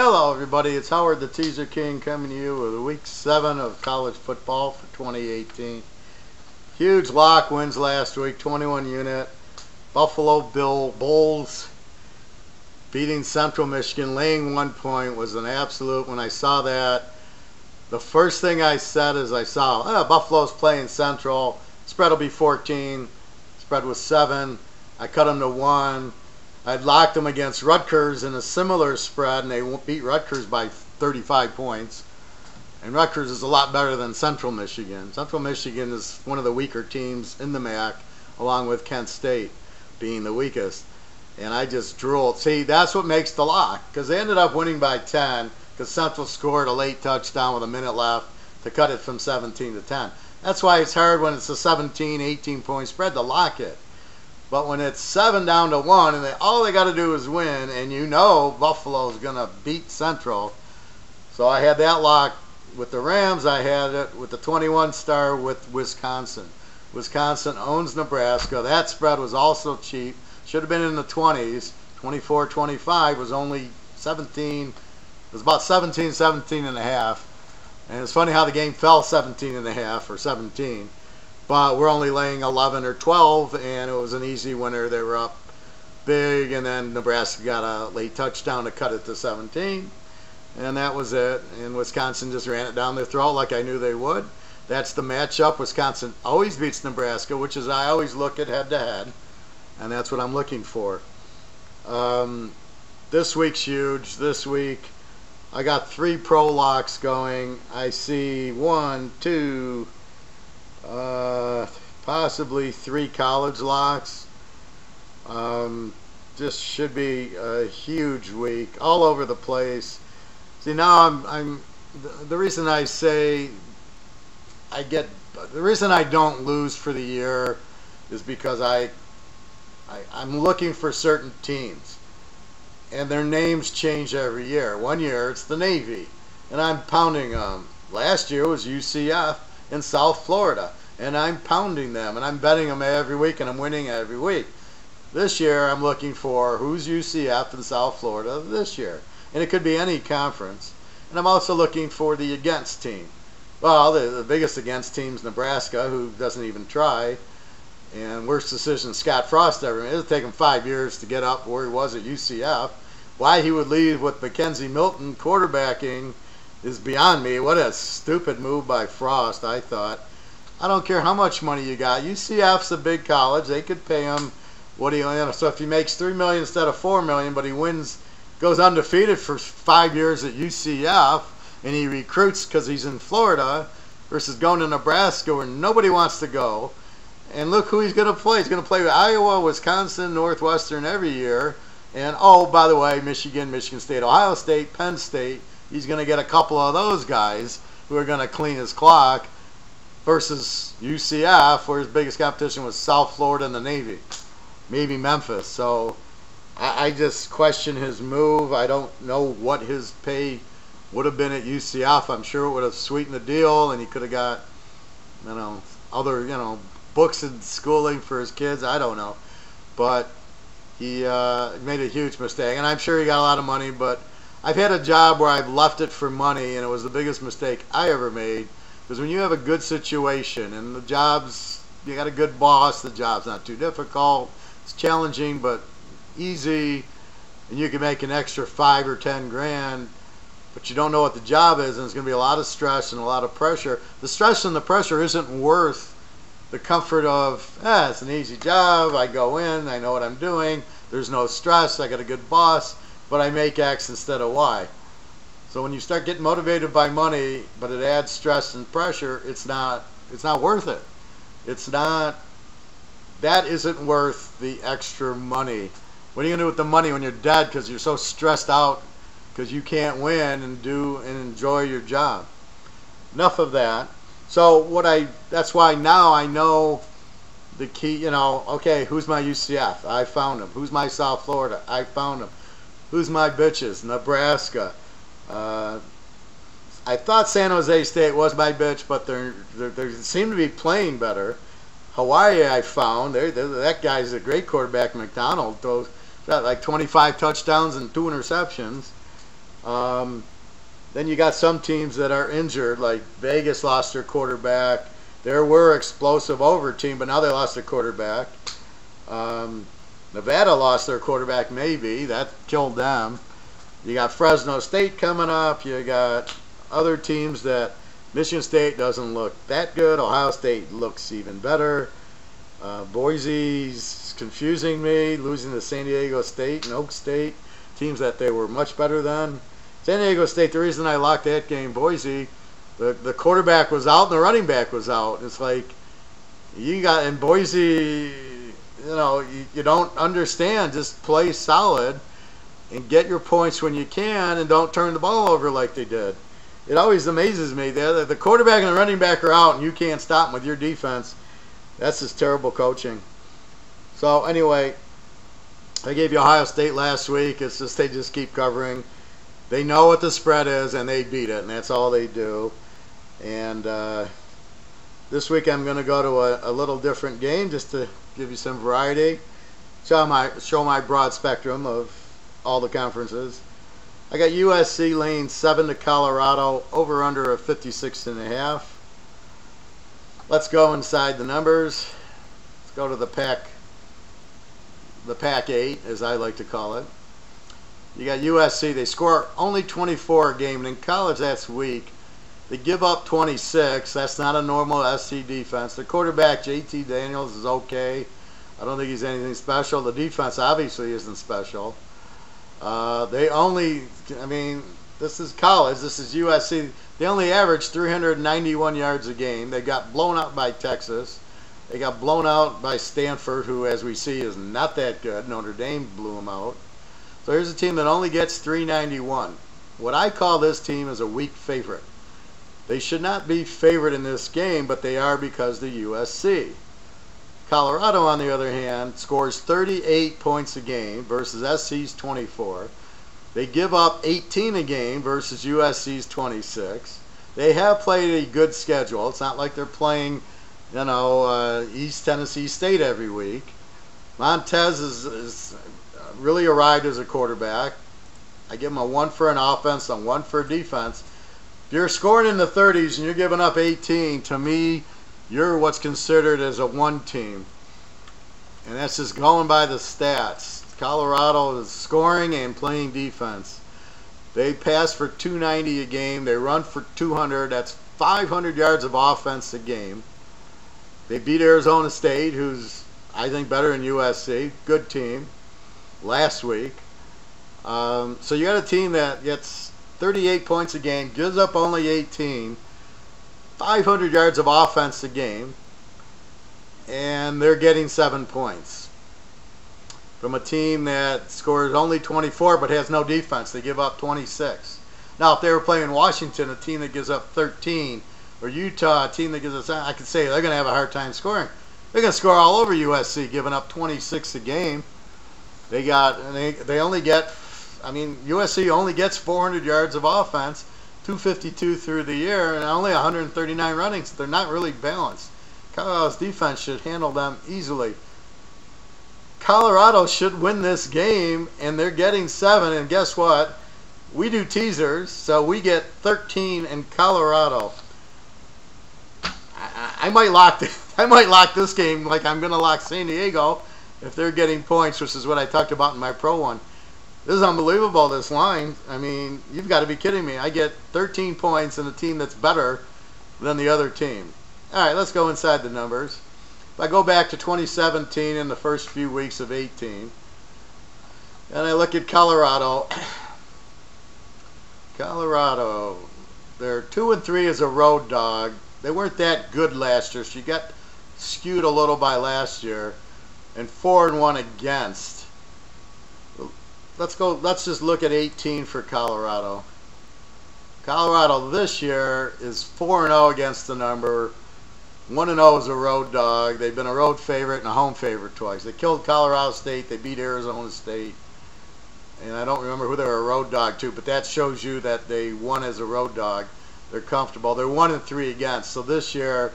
Hello everybody, it's Howard the Teaser King coming to you with week 7 of college football for 2018. Huge lock wins last week, 21 unit. Buffalo Bulls beating Central Michigan, laying 1 point was an absolute. When I saw that, the first thing I said is Buffalo's playing Central, spread will be 14, spread was 7, I cut them to 1. I'd locked them against Rutgers in a similar spread, and they beat Rutgers by 35 points. And Rutgers is a lot better than Central Michigan. Central Michigan is one of the weaker teams in the MAC, along with Kent State being the weakest. And I just drooled. See, that's what makes the lock, because they ended up winning by 10, because Central scored a late touchdown with a minute left to cut it from 17 to 10. That's why it's hard when it's a 17, 18-point spread to lock it. But when it's 7 down to 1 and all they got to do is win, and you know Buffalo's going to beat Central. So I had that lock with the Rams. I had it with the 21 star with Wisconsin. Wisconsin owns Nebraska. That spread was also cheap. Should have been in the 20s. 24-25 was only 17. It was about 17 and a half. And it's funny how the game fell 17 and a half or 17. But we're only laying 11 or 12, and it was an easy winner. They were up big, and then Nebraska got a late touchdown to cut it to 17, and that was it. And Wisconsin just ran it down their throat like I knew they would. That's the matchup. Wisconsin always beats Nebraska, which is I always look at head-to-head, and that's what I'm looking for. This week's huge. This week I got 3 pro locks going. I see 1, 2... possibly 3 college locks. Just should be a huge week all over the place. See, now the reason I say the reason I don't lose for the year is because I'm looking for certain teams, and their names change every year. One year it's the Navy, and I'm pounding them. Last year was UCF in South Florida, and I'm pounding them, and I'm betting them every week, and I'm winning every week. This year, I'm looking for who's UCF in South Florida this year, and it could be any conference. And I'm also looking for the against team. Well, the biggest against team is Nebraska, who doesn't even try, and worst decision Scott Frost ever made. It'll take him 5 years to get up where he was at UCF. Why he would leave with Mackenzie Milton quarterbacking is beyond me. What a stupid move by Frost, I thought. I don't care how much money you got. UCF's a big college. They could pay him what he, so if he makes $3 million instead of $4 million, but he goes undefeated for 5 years at UCF, and he recruits because he's in Florida versus going to Nebraska where nobody wants to go. And look who he's going to play. He's going to play with Iowa, Wisconsin, Northwestern every year. And, oh, by the way, Michigan, Michigan State, Ohio State, Penn State. He's going to get a couple of those guys who are going to clean his clock. Versus UCF, where his biggest competition was South Florida and the Navy, maybe Memphis. So I just question his move. I don't know what his pay would have been at UCF. I'm sure it would have sweetened the deal, and he could have got, other, books and schooling for his kids. I don't know, but he made a huge mistake, and I'm sure he got a lot of money. But I've had a job where I've left it for money, and it was the biggest mistake I ever made. Because when you have a good situation and the job's, you got a good boss, the job's not too difficult, it's challenging but easy, and you can make an extra 5 or 10 grand, but you don't know what the job is, and it's going to be a lot of stress and a lot of pressure. The stress and the pressure isn't worth the comfort of, it's an easy job, I go in, I know what I'm doing, there's no stress, I got a good boss, but I make X instead of Y. So when you start getting motivated by money, but it adds stress and pressure, it's not worth it. That isn't worth the extra money. What are you going to do with the money when you're dead because you're so stressed out because you can't win and enjoy your job? Enough of that. So that's why now I know the key, okay, who's my UCF? I found him. Who's my South Florida? I found him. Who's my bitches? Nebraska. I thought San Jose State was my bitch, but they seem to be playing better. Hawaii, I found. That guy's a great quarterback, McDonald. Got like 25 touchdowns and 2 interceptions. Then you got some teams that are injured, like Vegas lost their quarterback. There were explosive over team, but now they lost their quarterback. Nevada lost their quarterback, maybe. That killed them. You got Fresno State coming up. You got other teams that Michigan State doesn't look that good. Ohio State looks even better. Boise's confusing me, losing to San Diego State and Oak State, teams that they were much better than. San Diego State, the reason I locked that game, Boise, the quarterback was out and the running back was out. It's like, you got, in Boise, you know, you don't understand. Just play solid and get your points when you can and don't turn the ball over like they did. It always amazes me. The quarterback and the running back are out and you can't stop them with your defense. That's just terrible coaching. So anyway, I gave you Ohio State last week. It's just they just keep covering. They know what the spread is and they beat it, and that's all they do. And this week I'm going to go to a little different game just to give you some variety. Show my broad spectrum of all the conferences. I got USC laying 7 to Colorado, over under of 56.5. Let's go inside the numbers. Let's go to the Pac 8, as I like to call it. You got USC. They score only 24 a game, and in college that's weak. They give up 26. That's not a normal SC defense. The quarterback, JT Daniels, is okay. I don't think he's anything special. The defense obviously isn't special. They only, I mean, this is college. This is USC. They only average 391 yards a game. They got blown out by Texas. They got blown out by Stanford, who, as we see, is not that good. Notre Dame blew them out. So here's a team that only gets 391. What I call this team is a weak favorite. They should not be favored in this game, but they are because they're USC. Colorado, on the other hand, scores 38 points a game versus SC's 24. They give up 18 a game versus USC's 26. They have played a good schedule. It's not like they're playing, you know, East Tennessee State every week. Montez is really arrived as a quarterback. I give him a 1 for an offense and 1 for defense. If you're scoring in the 30s and you're giving up 18, to me, you're what's considered as a 1 team. And that's just going by the stats. Colorado is scoring and playing defense. They pass for 290 a game. They run for 200. That's 500 yards of offense a game. They beat Arizona State, who's, I think, better than USC. Good team. Last week. So you got a team that gets 38 points a game, gives up only 18, 500 yards of offense a game, and they're getting 7 points. From a team that scores only 24 but has no defense, they give up 26. Now, if they were playing Washington, a team that gives up 13, or Utah, a team that gives us, I could say they're going to have a hard time scoring. They're going to score all over USC, giving up 26 a game. They only get, I mean, USC only gets 400 yards of offense, 252 through the year, and only 139 runnings. They're not really balanced. Colorado's defense should handle them easily. Colorado should win this game, and they're getting 7, and guess what? We do teasers, so we get 13 in Colorado. I might lock this game like I'm going to lock San Diego if they're getting points, which is what I talked about in my pro one. This is unbelievable, this line. I mean, you've got to be kidding me. I get 13 points in a team that's better than the other team. All right, let's go inside the numbers. If I go back to 2017 in the first few weeks of 18, and I look at Colorado, they're 2-3 as a road dog. They weren't that good last year, so you got skewed a little by last year, and 4-1 against. Let's just look at 18 for Colorado. Colorado this year is 4-0 against the number. 1-0 as a road dog. They've been a road favorite and a home favorite twice. They killed Colorado State. They beat Arizona State. And I don't remember who they were a road dog to, but that shows you that they won as a road dog. They're comfortable. They're 1-3 against. So this year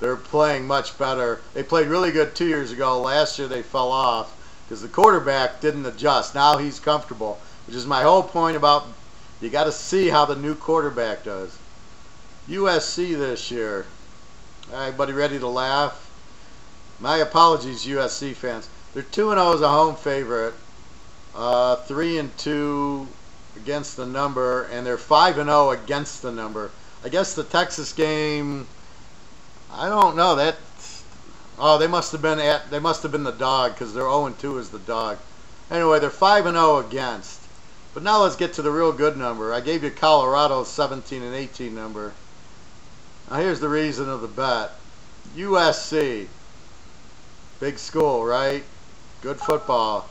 they're playing much better. They played really good 2 years ago. Last year they fell off because the quarterback didn't adjust. Now he's comfortable, which is my whole point about You got to see how the new quarterback does. USC this year. All right, buddy, ready to laugh? My apologies, USC fans. They're 2-0 as a home favorite. 3-2 against the number, and they're 5-0 against the number. I guess the Texas game, I don't know that. Oh, they must have been the dog, because they're 0-2 as the dog. Anyway, they're 5-0 against. But now let's get to the real good number. I gave you Colorado's 17 and 18 number. Now here's the reason of the bet. USC, big school, right? Good football.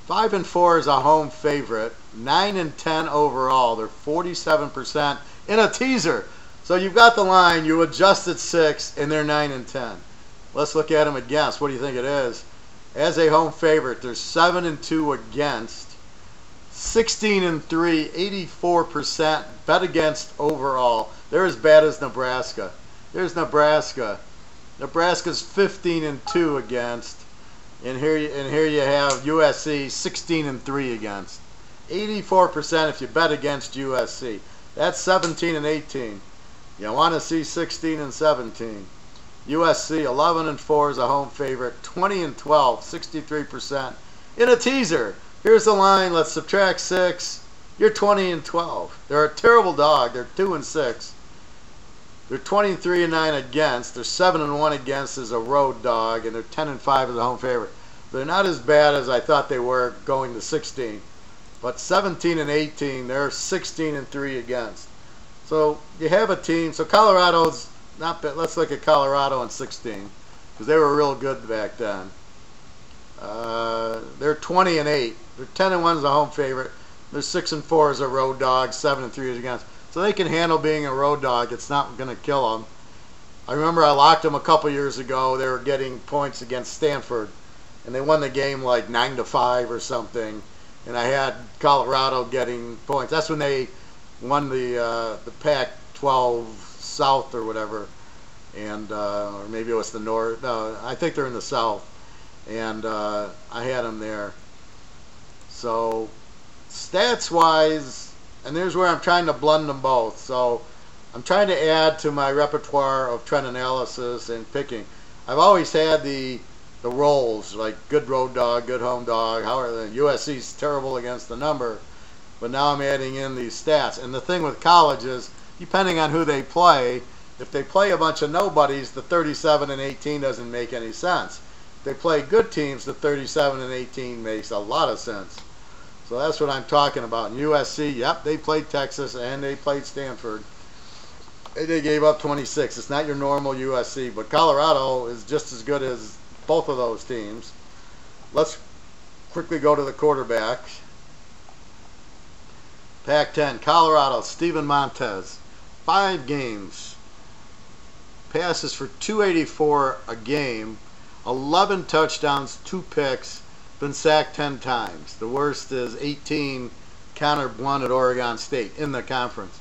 5-4 is a home favorite. 9-10 overall. They're 47% in a teaser. So you've got the line. You adjusted 6, and they're 9-10. Let's look at them against. What do you think it is? As a home favorite, they're 7-2 against. 16-3, 84% bet against overall. They're as bad as Nebraska. There's Nebraska. Nebraska's 15-2 against. And here you have USC 16-3 against. 84% if you bet against USC. That's 17 and 18. You want to see 16 and 17. USC 11-4 is a home favorite. 20-12, 63% in a teaser. Here's the line. Let's subtract 6. You're 20-12. They're a terrible dog. They're 2-6. They're 23-9 against. They're 7-1 against as a road dog, and they're 10-5 as a home favorite. They're not as bad as I thought they were going to 16, but 17 and 18. They're 16-3 against. So you have a team. So Colorado's not bad. Let's look at Colorado in 16 because they were real good back then. They're 20-8. They're 10-1 as a home favorite. They're 6-4 as a road dog. 7-3 as against. So they can handle being a road dog. It's not going to kill them. I remember I locked them a couple years ago. They were getting points against Stanford, and they won the game like 9-5 or something. And I had Colorado getting points. That's when they won the Pac-12 South or whatever, and or maybe it was the North. No, I think they're in the South, and I had them there. So stats-wise. And there's where I'm trying to blend them both. So I'm trying to add to my repertoire of trend analysis and picking. I've always had the roles, like good road dog, good home dog. However, USC's terrible against the number. But now I'm adding in these stats. And the thing with college is, depending on who they play, if they play a bunch of nobodies, the 37 and 18 doesn't make any sense. If they play good teams, the 37 and 18 makes a lot of sense. So that's what I'm talking about. And USC, yep, they played Texas and they played Stanford. They gave up 26. It's not your normal USC, but Colorado is just as good as both of those teams. Let's quickly go to the quarterback. Pac-10, Colorado, Steven Montez. 5 games. Passes for 284 a game. 11 touchdowns, 2 picks. Been sacked 10 times. The worst is 18 Connor Blunt at Oregon State in the conference.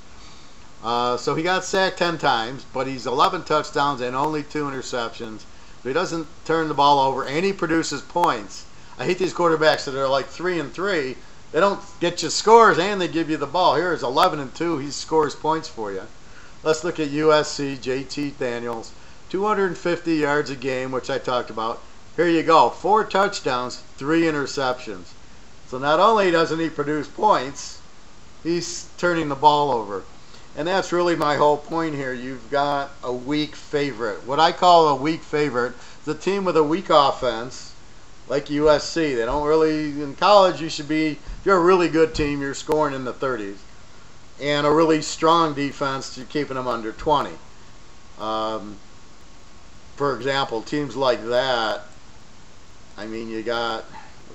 So he got sacked 10 times, but he's 11 touchdowns and only 2 interceptions. But he doesn't turn the ball over, and he produces points. I hate these quarterbacks that are like 3-3. They don't get you scores, and they give you the ball. Here is 11-2. He scores points for you. Let's look at USC, JT Daniels. 250 yards a game, which I talked about. Here you go, 4 touchdowns, 3 interceptions. So not only doesn't he produce points, he's turning the ball over. And that's really my whole point here. You've got a weak favorite. What I call a weak favorite is a team with a weak offense, like USC. They don't really, in college, you should be, if you're a really good team, you're scoring in the 30s. And a really strong defense, you're keeping them under 20. For example, teams like that, I mean, you got,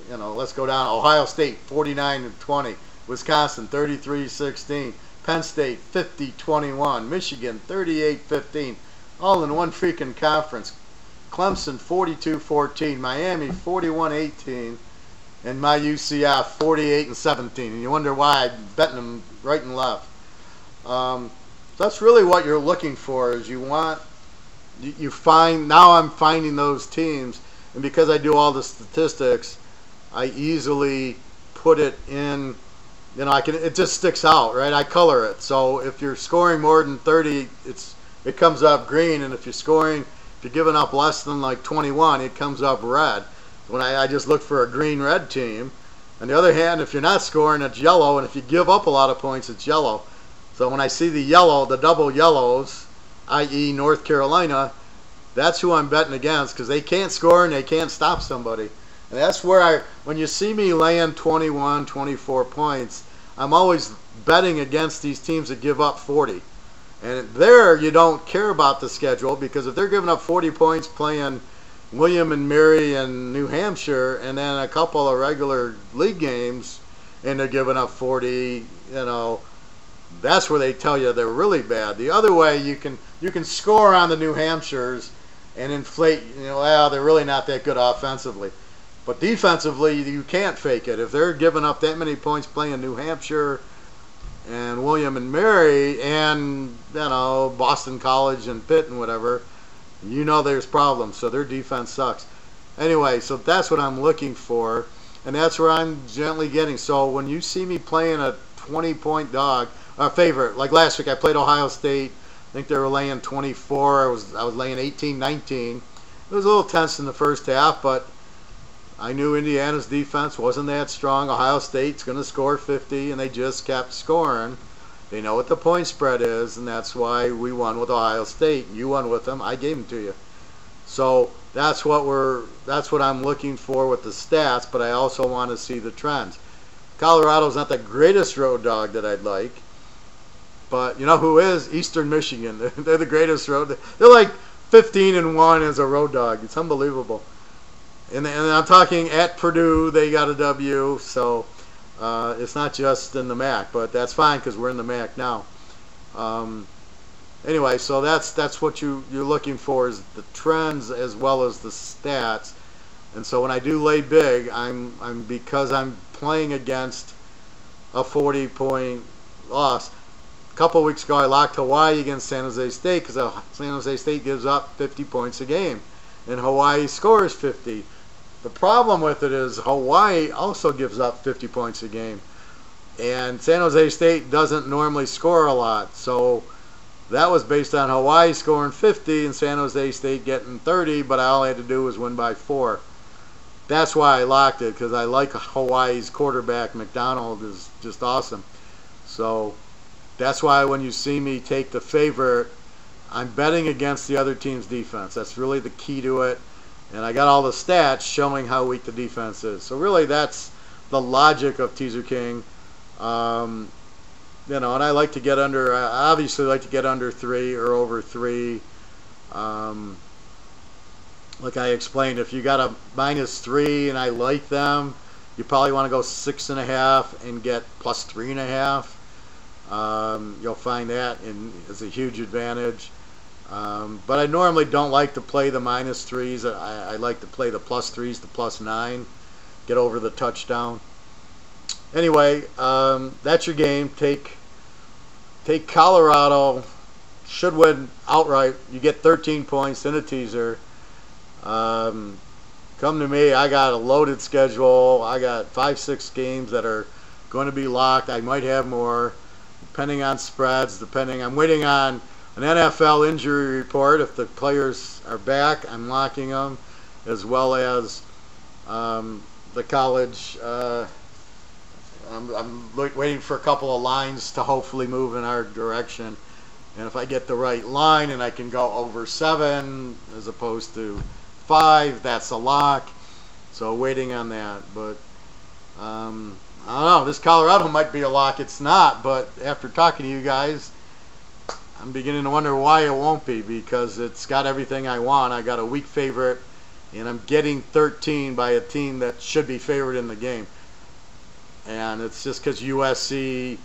let's go down. Ohio State, 49-20. Wisconsin, 33-16. Penn State, 50-21. Michigan, 38-15. All in one freaking conference. Clemson, 42-14. Miami, 41-18. And my UCF, 48-17. And you wonder why I'm betting them right and left. That's really what you're looking for. Is you find, now I'm finding those teams. And because I do all the statistics, I easily put it in you know, it just sticks out, right? I color it. So if you're scoring more than 30, it comes up green, and if you're giving up less than like 21, it comes up red. When I just look for a green-red team. On the other hand, if you're not scoring, it's yellow, and if you give up a lot of points, it's yellow. So when I see the yellow, the double yellows, i.e. North Carolina, that's who I'm betting against, because they can't score and they can't stop somebody. And that's where when you see me laying 21, 24 points, I'm always betting against these teams that give up 40. And there you don't care about the schedule, because if they're giving up 40 points playing William and Mary and New Hampshire, and then a couple of regular league games, and they're giving up 40, you know, that's where they tell you they're really bad. The other way, you can score on the New Hampshires and inflate, you know, well, they're really not that good offensively. But defensively, you can't fake it. If they're giving up that many points playing New Hampshire and William and Mary and, you know, Boston College and Pitt and whatever, you know there's problems. So their defense sucks. Anyway, so that's what I'm looking for, and that's where I'm gently getting. So when you see me playing a 20-point dog, favorite, like last week I played Ohio State. I think they were laying 24. I was laying 18, 19. It was a little tense in the first half, but I knew Indiana's defense wasn't that strong. Ohio State's going to score 50, and they just kept scoring. They know what the point spread is, and that's why we won with Ohio State. You won with them. I gave them to you. So that's what I'm looking for with the stats, but I also want to see the trends. Colorado's not the greatest road dog that I'd like, but you know who is? Eastern Michigan. They're the greatest road. They're like 15-1 as a road dog. It's unbelievable. And I'm talking at Purdue. They got a W, so it's not just in the MAC, but that's fine because we're in the MAC now. Anyway, so that's what you're looking for, is the trends as well as the stats. And so when I do lay big, because I'm playing against a 40-point loss. A couple of weeks ago, I locked Hawaii against San Jose State because San Jose State gives up 50 points a game, and Hawaii scores 50. The problem with it is Hawaii also gives up 50 points a game, and San Jose State doesn't normally score a lot. So that was based on Hawaii scoring 50 and San Jose State getting 30, but all I had to do was win by 4. That's why I locked it, because I like Hawaii's quarterback. McDonald is just awesome. So that's why when you see me take the favorite, I'm betting against the other team's defense. That's really the key to it. And I got all the stats showing how weak the defense is. So really that's the logic of Teaserking. You know, and I like to get under, I obviously like to get under 3 or over 3. Like I explained, if you got a -3 and I like them, you probably want to go 6.5 and get plus 3.5. You'll find that is a huge advantage. But I normally don't like to play the -3s. I like to play the +3s, the +9, get over the touchdown. Anyway, that's your game. Take Colorado. Should win outright. You get 13 points in a teaser. Come to me. I got a loaded schedule. I got 5-6 games that are going to be locked. I might have more, depending on spreads. I'm waiting on an NFL injury report. If the players are back, I'm locking them, as well as the college. I'm waiting for a couple of lines to hopefully move in our direction. And if I get the right line and I can go over 7 as opposed to 5, that's a lock. So waiting on that. But I don't know. This Colorado might be a lock. It's not. But after talking to you guys, I'm beginning to wonder why it won't be, because it's got everything I want. I got a weak favorite, and I'm getting 13 by a team that should be favored in the game. And it's just because USC,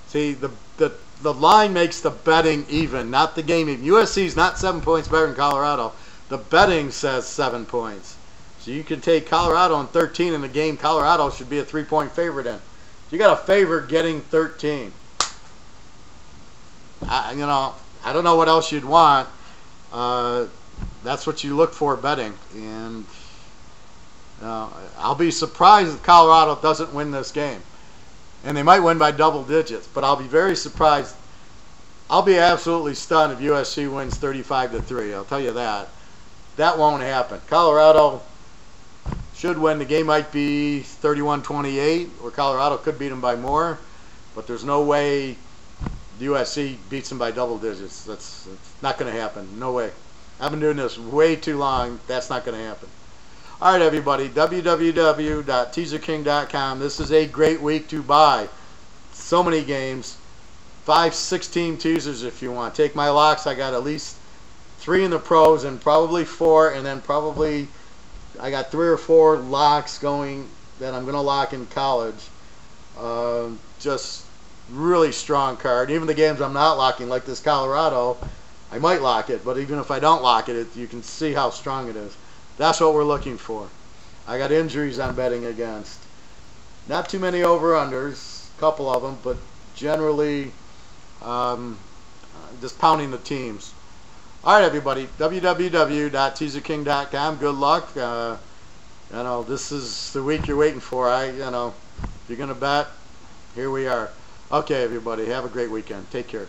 see, the line makes the betting even, not the game even. USC is not 7 points better than Colorado. The betting says 7 points. So you can take Colorado and 13 in the game. Colorado should be a 3-point favorite in. You got a favorite getting 13. I don't know what else you'd want. That's what you look for betting. And I'll be surprised if Colorado doesn't win this game. and they might win by double digits, but I'll be very surprised. I'll be absolutely stunned if USC wins 35-3. I'll tell you that. That won't happen. Colorado should win. The game might be 31-28, or Colorado could beat them by more, but there's no way USC beats them by double digits. That's not going to happen. No way. I've been doing this way too long. That's not going to happen. All right, everybody, www.teaserking.com. This is a great week to buy. So many games. 5, 16 teasers if you want. Take my locks. I got at least 3 in the pros and probably 4, and then probably I got 3 or 4 locks going that I'm going to lock in college. Just really strong card. Even the games I'm not locking, like this Colorado, I might lock it, but even if I don't lock it, you can see how strong it is. That's what we're looking for. I got injuries I'm betting against. Not too many over-unders, a couple of them, but generally just pounding the teams. All right, everybody, www.teaserking.com. Good luck. This is the week you're waiting for. If you're going to bet, here we are. Okay, everybody, have a great weekend. Take care.